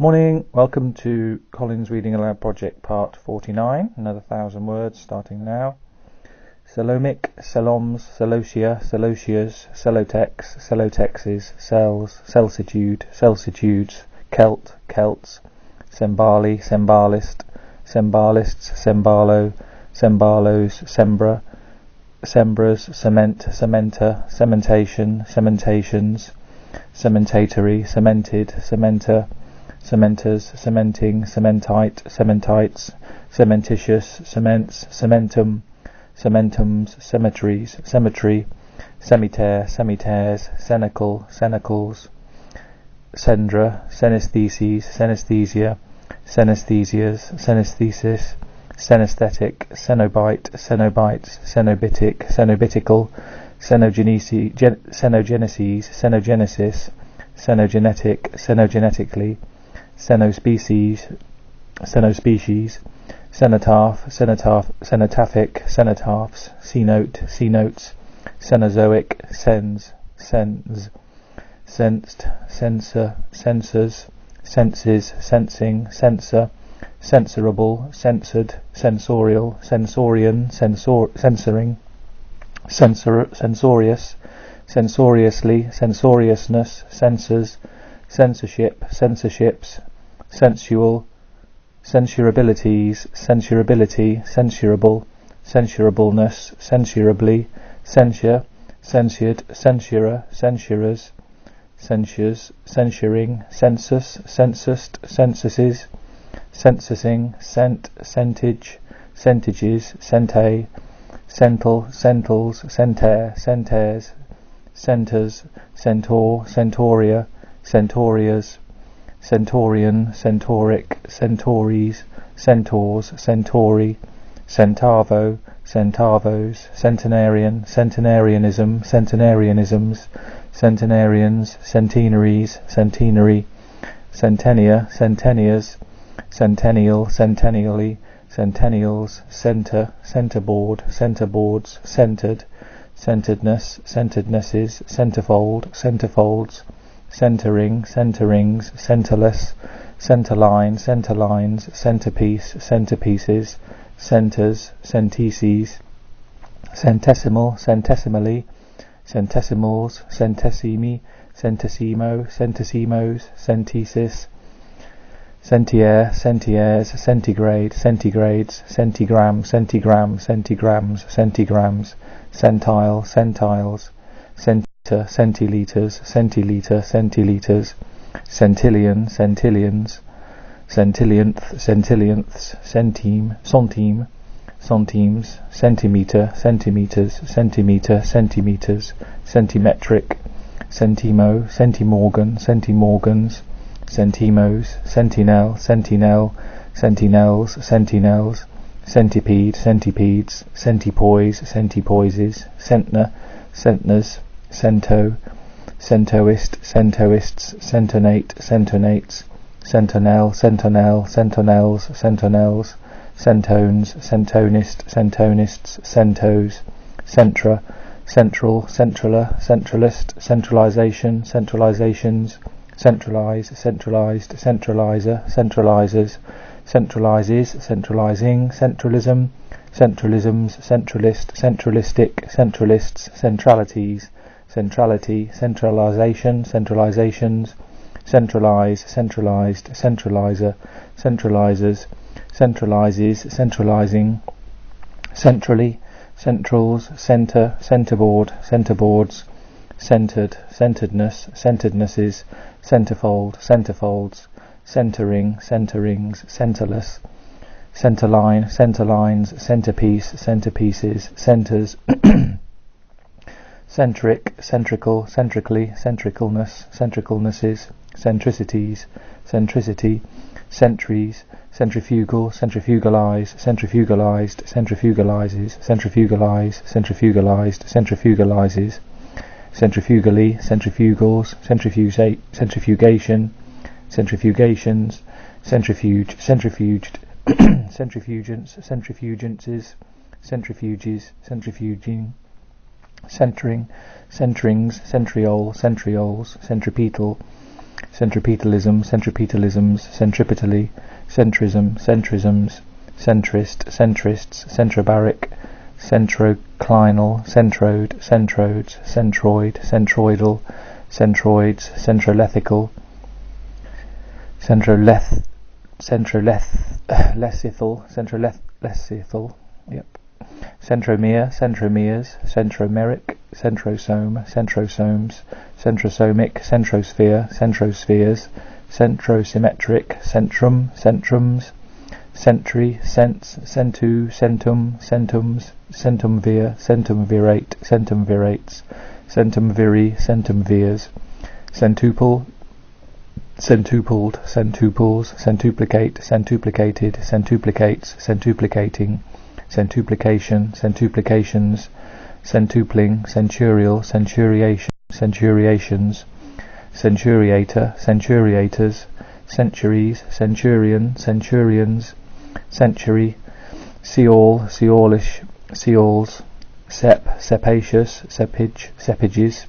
Morning, welcome to Colin's Reading Aloud Project Part 49, another 1,000 words starting now. CELOMIC, CELOMS, CELOTIA, CELOTIAs, CELOTEX, CELOTEXes, CELS, CELSITUDE, CELSITUDES, CELT, CELTs, CEMBALI, CEMBALIST, CEMBALISTs, CEMBALO, CEMBALOs, CEMBRA, CEMBRAs, CEMENT, CEMENTA, CEMENTATION, CEMENTATIONs, CEMENTATORY, CEMENTED, CEMENTA, cementers, cementing, cementite, cementites, cementitious, cements, cementum, cementums, cemeteries, cemetery, cemetear, cemetears, cenacle, cenacles, cendra, senestheses, senesthesia, senesthesias, senesthesis, senesthetic, cenobite, cenobites, cenobitic, cenobitical, xenogenesis, xenogenesis, xenogenetic, xenogenetically, xenospecies, xenospecies, cenotaph, cenotaphic, cenotaphs, cenote, cenotes, cenozoic, cens, sensed, censor, censors, senses, sensing, censor, censorable, censored, censorial, censorian, censoring, censorious, censoriously, censoriousness, censors, censorship, censorships, sensual, censurabilities, censurability, censurable, censurableness, censurably, censure, censured, censurer, censurers, censures, censuring, census, censused, censuses, censusing, cent, centage, centages, centae, cental, centals, centair, centaurs, centers, centaur, centauria, centaurias, centurion, centauric, centaures, centaurs, centauri, centavo, centavos, centenarian, centenarianism, centenarianisms, centenarians, centenaries, centenary, centennia, centennias, centennial, centennially, centennials, centre, centreboard, centreboards, centred, centeredness, centerednesses, centerfold, centerfolds, centering, centerings, centerless, centerline, centerlines, centerpiece, centerpieces, centers, centeses, centesimal, centesimally, centesimals, centesimi, centesimo, centesimos, centesis, centiaire, centiaires, centigrade, centigrades, centigram, centigram, centigrams, centigrams, centile, centiles, centiliter, centiliters, centiliter, centiliters, centillion, centillions, centillionth, centillionths, centime, centime, centimes, centimeter, centimeters, centimeter, centimeters, centimetric, centimo, centimorgan, centimorgans, centimos, sentinel, sentinel, sentinels, sentinels, centipede, centipedes, centipoise, centipoises, centner, centners, cento, centoist, centoists, centonate, centonates, centonel, centonel, centonels, centonels, centones, centonist, centonists, centos, centra, central, centraler, centralist, centralisation, centralisations, centralise, centralised, centraliser, centralisers, centralises, centralising, centralism, centralisms, centralist, centralistic, centralists, centralities, centrality, centralisation, centralisations, centralise, centralised, centraliser, centralisers, centralises, centralising, centrally, centrals, centre, centreboard, centreboards, centred, centredness, centrednesses, centerfold, centerfolds, centering, centerings, centerless, centerline, centerlines, centerpiece, centerpieces, centers, centric, centrical, centrically, centricalness, centricalnesses, centricities, centricity, centries, centrifugal, centrifugalize, centrifugalized, centrifugalizes, centrifugalize, centrifugalized, centrifugalizes, centrifugally, centrifugals, centrifugation, centrifugations, centrifuge, centrifuged, centrifugants, centrifugances, centrifuges, centrifuging, centering, centrings, centriole, centrioles, centripetal, centripetalism, centripetalisms, centripetally, centrism, centrisms, centrist, centrists, centrobaric, centroclinal, centrode, centrodes, centroid, centroidal, centroids, centrolethical, centrolethithal, yep. Centromere, centromeres, centromeric, centrosome, centrosomes, centrosomic, centrosphere, centrospheres, centrosymmetric, centrum, centrums, centry, sense, centu, centum, centums, centumvir, centumvirate, centumvirates, centumviri, centumvirs, centuple, centupled, centuples, centuplicate, centuplicated, centuplicates, centuplicating, centuplication, centuplications, centupling, centurial, centuriation, centuriations, centuriator, centuriators, centuries, centurion, centurions, century, seol, seolish, seols, sep, sepacious, sepage, sepages,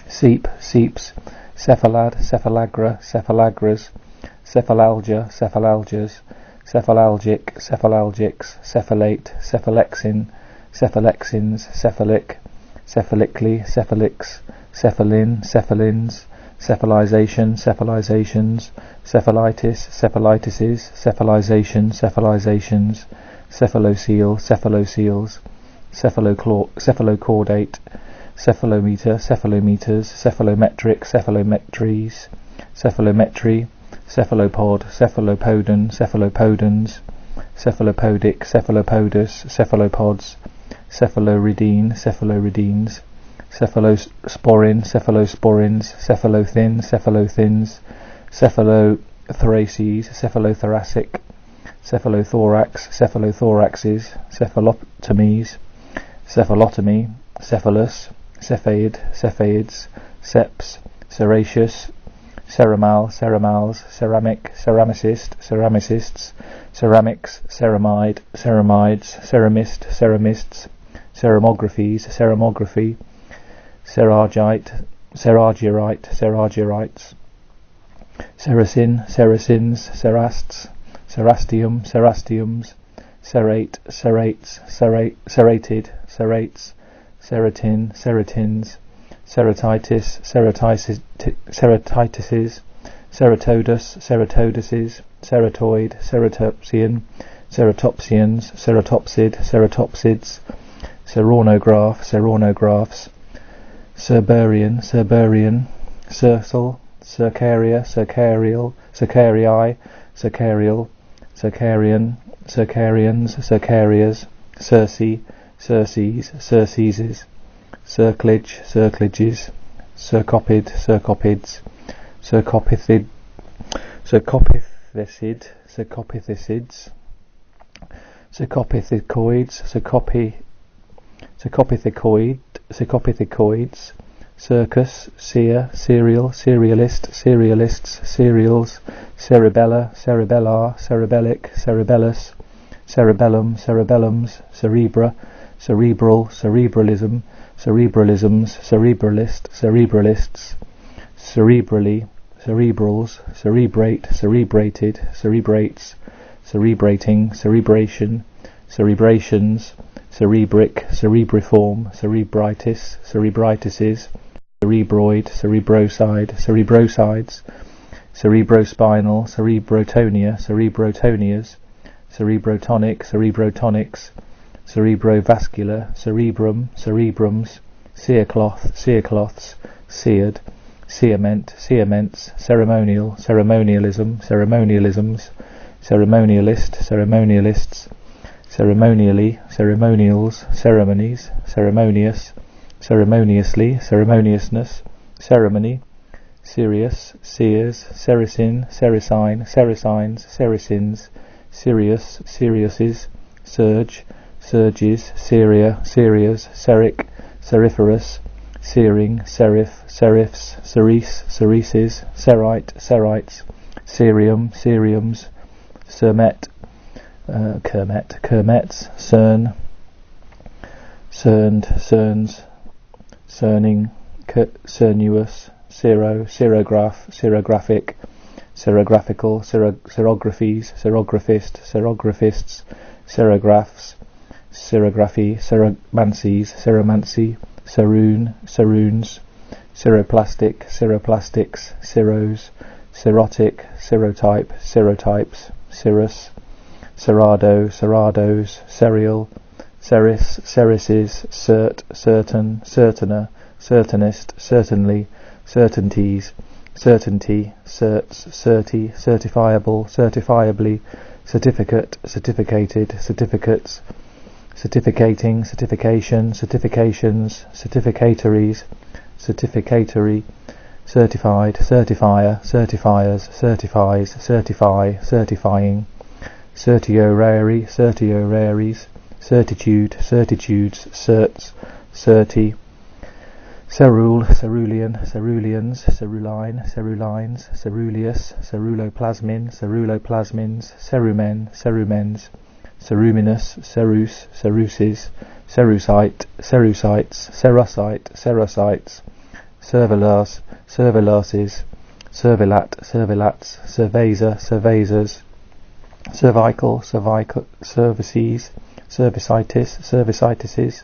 seep, seeps, cephalad, cephalagra, cephalagras, cephalalgia, cephalalgias, cephalalgic, cephalalgics, cephalate, cephalexin, cephalexins, cephalic, cephalically, cephalics, cephalin, cephalins, cephalization, cephalizations, cephalitis, cephalitises, cephalization, cephalizations, cephalocele, cephaloceles, cephalocaudate, cephalometer, cephalometers, cephalometric, cephalometries, cephalometry, cephalopod, cephalopodon, cephalopodons, cephalopodic, cephalopodus, cephalopods, cephaloridine, cephaloridines, cephalosporin, cephalosporins, cephalothin, cephalothins, cephalothoraces, cephalothoracic, cephalothorax, cephalothoraxes, cephalotomies, cephalotomy, cephalus, cephaid, cephaids, seps, serraceous, ceramal, ceramals, ceramic, ceramicist, ceramicists, ceramics, ceramide, ceramides, ceramist, ceramists, ceramographies, ceramography, cerargite, cerargyrite, cerargyrites, ceracin, ceracins, cerasts, cerastium, cerastiums, cerate, cerates, cerated, cerates, ceratin, ceratins, ceratitis, ceratitises, ceratodus, ceratoduses, ceratoid, ceratopsian, ceratopsians, ceratopsid, ceratopsids, ceronograph, ceronographs, cerberian, cerberian, circle, circaria, circarial, circarii, circarial, circarian, circarians, circarias, circe, circes, circeses, circlage, circlages, circopid, circopids, circopithid, circopithecid, circopithecids, circopithicoids, circopithicoids, circus, seer, serial, serialist, serialists, serials, cerebella, cerebellar, cerebellic, cerebellus, cerebellum, cerebellums, cerebra, cerebral, cerebralism, cerebralisms, cerebralist, cerebralists, cerebrally, cerebrals, cerebrate, cerebrated, cerebrates, cerebrating, cerebration, cerebrations, cerebric, cerebriform, cerebritis, cerebritises, cerebroid, cerebroside, cerebrosides, cerebrospinal, cerebrotonia, cerebrotonias, cerebrotonic, cerebrotonics, cerebrovascular, cerebrum, cerebrums, cerecloth, cerecloths, seared, ceament, ceaments, ceremonial, ceremonialism, ceremonialisms, ceremonialist, ceremonialists, ceremonially, ceremonials, ceremonies, ceremonious, ceremoniously, ceremoniousness, ceremony, serious, seers, sericin, sericine, sericines, sericins, serious, seriouses, surge, surges, seria, serias, seric, seriferous, searing, serif, serifs, cerise, cerises, serite, serites, cerium, ceriums, cermet, kermets, cern, cerned, cerns, cerning, cernuous, Cero, Cirograph, Cirographic, Cirographical, Cirographies, Cirographist, Cirographists, Cirographs, Cirography, Ciromancies, Ciromancy, Ciroon, Ciroons, Ciroplastic, Ciroplastics, Ciros, Cirotic, Cirotype, Cirotypes, Cirrus, Cerrado, Cerrados, Serial, Ceris, Cerises, Cert, Certain, Certainer, Certainist, Certainly, Certainties, Certainty, Certs, Certi, Certifiable, Certifiably, Certificate, Certificated, Certificates, Certificating, Certification, Certifications, Certificatories, Certificatory, Certified, Certifier, Certifiers, Certifies, Certify, Certifying, Certiorari, Certioraries, Certitude, Certitudes, Certs, Certi, Cerule, Cerulean, Ceruleans, Ceruline, Cerulines, Ceruleus, Ceruloplasmin, Ceruloplasmins, Cerumen, Cerumens, Ceruminous, Cerus, Ceruses, Cerusite, Cerusites, Cerusite, Cerusites, Cervelas, Cervelases, Cervelat, Cervelats, Cerveza, Cervezas, Cervical, Cervices, Cervicitis, Cervicitises,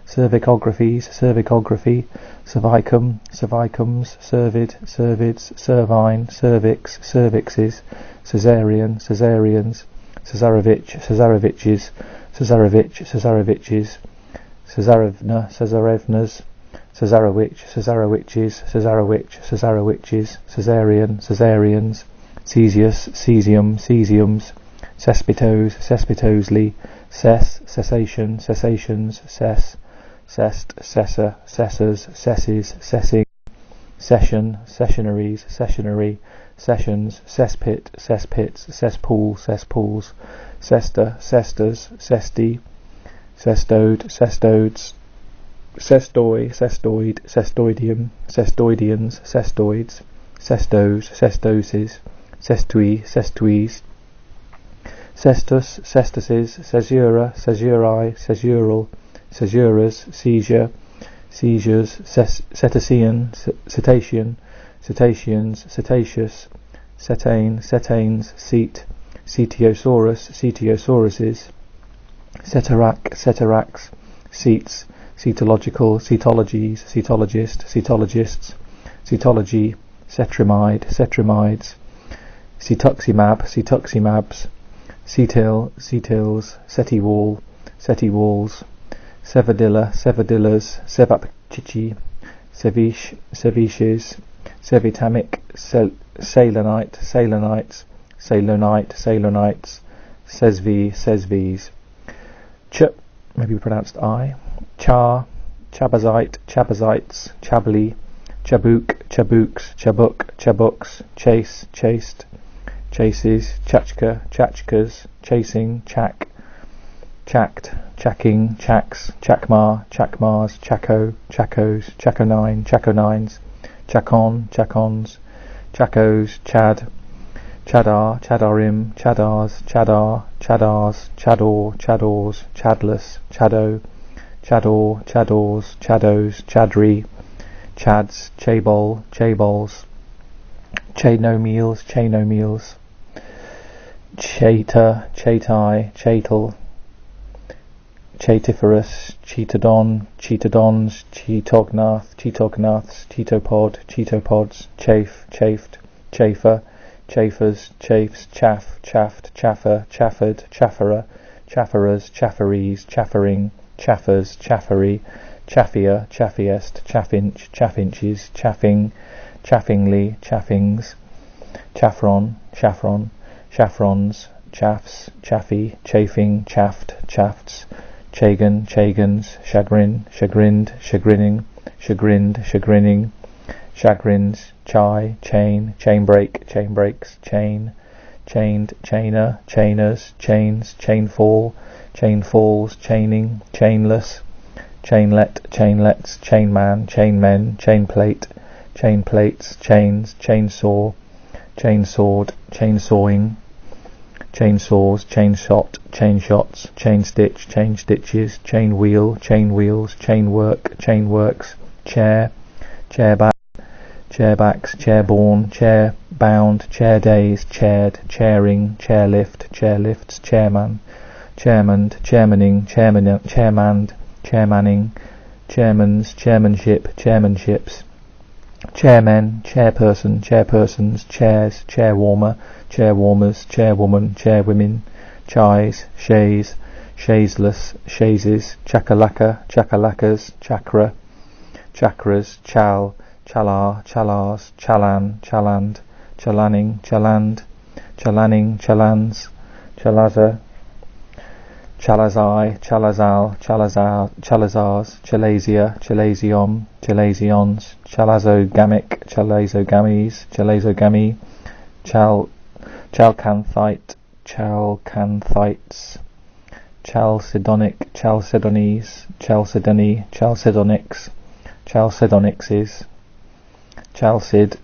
Cervicographies, Cervicography, Cervicum, Cervicums, Cervid, Cervids, Cervine, Cervix, Cervixes, Caesarean, Caesareans, Caesarovich, Caesaroviches, Caesarovich, Caesaroviches, Caesarevna, Caesarevnas, Caesarowitch, Caesarowiches, Caesarowitch, Caesarowiches, Caesarean, Caesareans, Caesius, Caesium, Caesiums, Cespitos, Cespitosly, Cess, Cessation, Cessations, Cess, Cest, Cessa, Cessors, Cesses, Cessing, Session, Sessionaries, Sessionary, Sessions, Cesspit, Cesspits, Cesspool, Cesspools, Cesta, Cestas, Cesti, Cestode, Cestodes, Cestoi, Cestoid, Cestoidium, Cestoidians, Cestoids, Cestos, Cestoses, Cestui, Cestuis, Cestus, Cestuses, Caesura, Caesurae, Caesural, Caesuras, Seizure, Seizures, Cetacean, Cetacean, Cetaceans, Cetaceous, Cetane, Cetanes, Cete, Cetiosaurus, Cetiosauruses, Ceterac, Ceteracs, Cetes, Cetological, Cetologies, Cetologist, Cetologists, Cetology, Cetrimide, Cetrimides, Cetuximab, Cetuximabs, Cetil, Cetils, Cetiwall, Cetiwalls, Sevadilla, Sevadillas, Sevapchichi, Sevish, Sevishes, Sevitamic, Ceylonite, Ceylonites, Ceylonite, Ceylonites, Sesvi, Sesvies, maybe pronounced I, Char, Chabazite, Chabazites, Chabli, Chabuk, Chabooks, Chabuk, Chabuks, Chase, Chased, Chases, Chachka, Chachkas, Chasing, Chak, Chacked, Chacking, Chacks, Chakmar, Chakmars, Chaco, Chacos, Chaconine, Chaconines, Chacon, Chacons, Chacos, Chad, Chadar, Chadarim, Chadars, Chadar, Chadars, Chador, Chadors, Chadless, Chado, Chador, Chadors, Chados, Chadri, Chads, Chabol, Chabols, Chanomiels, Chanomiels, Chata, Chatai, Chatal, Chatiferous, Cheatodon, Cheatodons, Cheatognath, Cheatognaths, Cheatopod, Cheatopods, Chafe, Chafed, Chafer, Chafers, Chafes, Chaff, Chaffed, Chaffer, Chafford, Chafferer, Chafferers, Chafferees, Chaffering, Chaffers, Chaffery, Chaffier, Chaffiest, Chaffinch, Chaffinches, Chaffing, Chaffingly, Chaffings, Chaffron, Chaffron, Chaffrons, Chaffs, Chaffy, Chafing, Chaffed, Chafts, Chagan, Chagans, Chagrin, Chagrined, Chagrining, Chagrined, Chagrining, Chagrins, Chai, Chain, Chainbreak, Chainbreaks, Chain, Chained, Chainer, Chainers, Chains, Chainfall, Chainfalls, Chaining, Chainless, Chainlet, Chainlets, Chainman, Chainmen, Chainplate, Chainplates, Chains, Chainsaw, Chainsawed, Chainsawing, Chainsaws, Chainshot, Chainshots, Chainstitch, Chainstitches, Chainwheel, Chainwheels, Chainwork, Chainworks, Chair, Chairback, chairbacks, chairborne, chair-bound, chair-days, chaired, chairing, chairlift, chairlifts, chairman, chairmaned, chairmaning, chairmanned, chairmanning, chairmans, chairmanship, chairmanships, chairmen, chairperson, chairpersons, chairs, chairwarmer, chairwarmers, chairwoman, chairwomen, chais, shays, shaiseless, shaises, chakalaka, chakalakas, chakra, chakras, chal, chalar, chalars, chalan, chaland, chalaning, chaland, chalaning, chalans, chalaza, chalazai, chalazal, chalazars, chalasia, chalazion, chalazions, chalazogamic, chalazogamies, chalazogamy, chalcanthite, chalcanthites, chalcedonic, chalcedonies, chalcedony, chalcedonics, chalcedonixes, chalcids,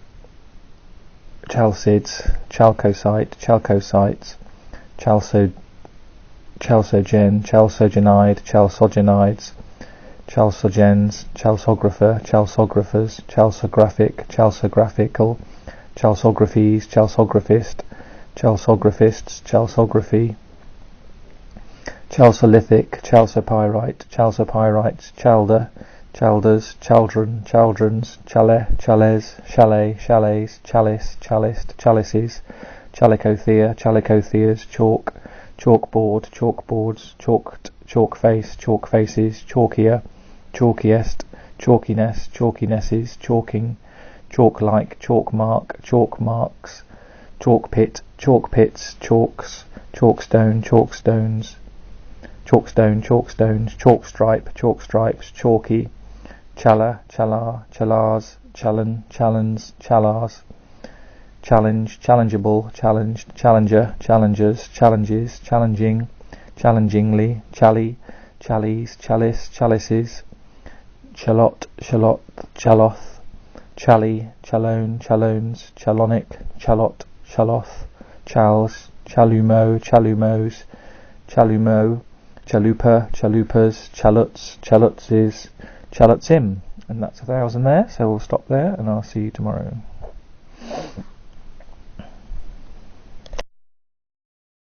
chalcosite, chalcosites, chalcogen, chalcogenide, chalcogenides, chalcogens, chalcographer, chalcographers, chalcographic, chalcographical, chalcographies, chalcographist, chalcographists, chalcography, chalcolithic, chalcopyrite, chalcopyrites, chalder, chalders, chaldron, chaldrons, chalet, chalets, chalet, chalets, chalice, chalist, chalices, chalicothea, chalicotheas, chalk, chalkboard, chalkboards, chalked, chalkface, chalkfaces, chalkier, chalkiest, chalkiness, chalkinesses, chalking, chalk-like, chalkmark, chalkmarks, chalkpit, chalkpits, chalks, chalkstone, chalkstones, chalkstone, chalkstones, chalkstripe, chalkstripes, chalky, chala, chalar, chalars, challan, challans, chalars, challenge, challengeable, challenged, challenger, challengers, challenges, challenging, challengingly, chally, challies, chalice, chalices, chalot, chalot, chaloth, chally, chalone, chalones, chalonic, chalot, chaloth, chals, chalumo, chalumos, chalumo, chalupa, chalupas, chaluts, chalutzes, CHALUTZIM. And that's 1,000 there, so we'll stop there and I'll see you tomorrow.